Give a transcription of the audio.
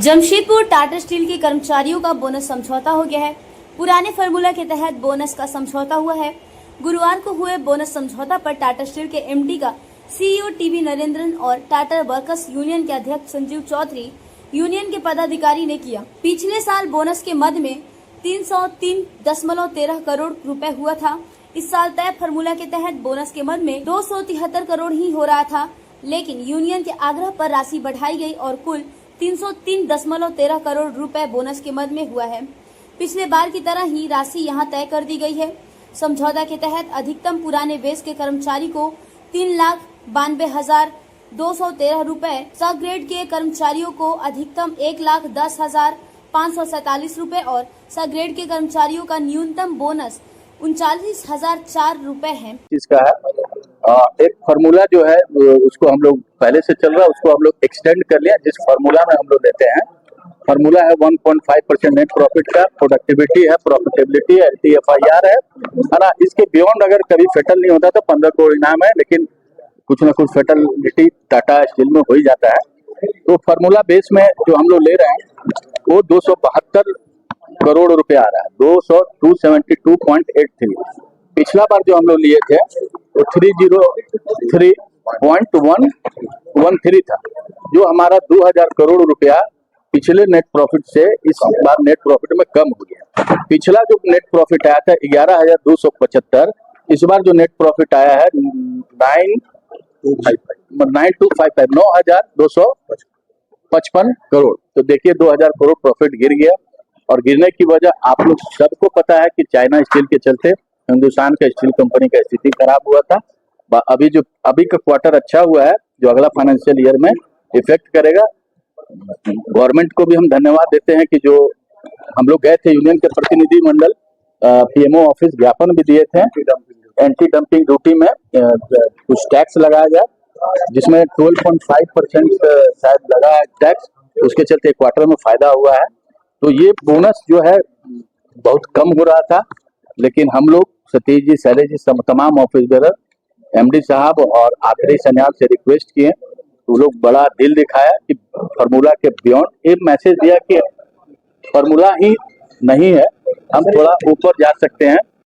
Jamshedpur Tata steel के कर्मचारियों का बोनस समझौता हो गया है। पुराने फार्मूला के तहत बोनस का समझौता हुआ है। गुरुवार को हुए बोनस समझौता पर टाटा स्टील के एमडी का सीईओ टीवी नरेंद्रन और टाटा वर्कर्स यूनियन के अध्यक्ष संजीव चौधरी यूनियन के पदाधिकारी ने किया। पिछले साल बोनस के मद में 303.13 करोड़ रुपए हुआ था। इस साल तय फार्मूला के तहत बोनस के मद में 273 करोड़ ही हो रहा था, लेकिन यूनियन के आग्रह पर राशि बढ़ाई गई और कुल 303.13 करोड़ रुपए बोनस के मद में हुआ है। पिछले बार की तरह ही राशि यहां तय कर दी गई है। समझौता के तहत अधिकतम पुराने बेस के कर्मचारी को 3,92,213 रुपए, सब ग्रेड के कर्मचारियों को अधिकतम 1,10,547 रुपए और सब ग्रेड के कर्मचारियों का न्यूनतम बोनस 39,004 रुपए है। इसका है एक फार्मूला जो है उसको हम लोग पहले से चल रहा है, उसको हम लोग एक्सटेंड कर लिया। जिस फार्मूला में हम लोग लेते हैं, फार्मूला है 1.5% नेट प्रॉफिट का, प्रोडक्टिविटी है, प्रॉफिटेबिलिटी है, LTIFR है ना। इसके बियॉन्ड अगर कभी फेटल नहीं होता तो 15 करोड़ इनाम है, लेकिन कुछ ना कुछ फेटलिटी टाटा स्टील में हो ही जाता है। तो फार्मूला बेस में जो हम लोग ले रहे हैं वो 272 करोड़ रुपए आ रहा है, 272.83। पिछला बार जो हम लोग लिए थे वो 303.113 था, जो हमारा 2000 करोड़ रुपया पिछले नेट प्रॉफिट से इस बार नेट प्रॉफिट में कम हो गया। पिछला जो नेट प्रॉफिट आया था 11,275, इस बार जो नेट प्रॉफिट आया है 9,255 करोड़। तो देखिए 2000 करोड़ प्रॉफिट गिर गया, और गिरने की वजह आप लोग सबको पता है कि चाइना स्टील के चलते हिंदुस्तान का स्टील कंपनी का स्थिति खराब हुआ था। अभी का क्वार्टर अच्छा हुआ है, जो अगला फाइनेंशियल ईयर में इफेक्ट करेगा। गवर्नमेंट को भी हम धन्यवाद देते हैं कि जो हम लोग गए थे यूनियन के प्रतिनिधि मंडल, पीएमओ ऑफिस ज्ञापन भी दिए थे। एंटी डंपिंग ड्यूटी में कुछ टैक्स लगाया गया, जिसमें 12.5% शायद लगा है टैक्स, उसके चलते क्वार्टर में फायदा हुआ है। तो ये बोनस जो है बहुत कम हो रहा था, लेकिन हम लोग सतीश जी, शैलेश जी, तमाम ऑफिस बेरर, एमडी साहब और आखिरी सन्याल से रिक्वेस्ट किए, तो लोग बड़ा दिल दिखाया कि फार्मूला के बियॉन्ड एक मैसेज दिया कि फार्मूला ही नहीं है, हम थोड़ा ऊपर जा सकते हैं।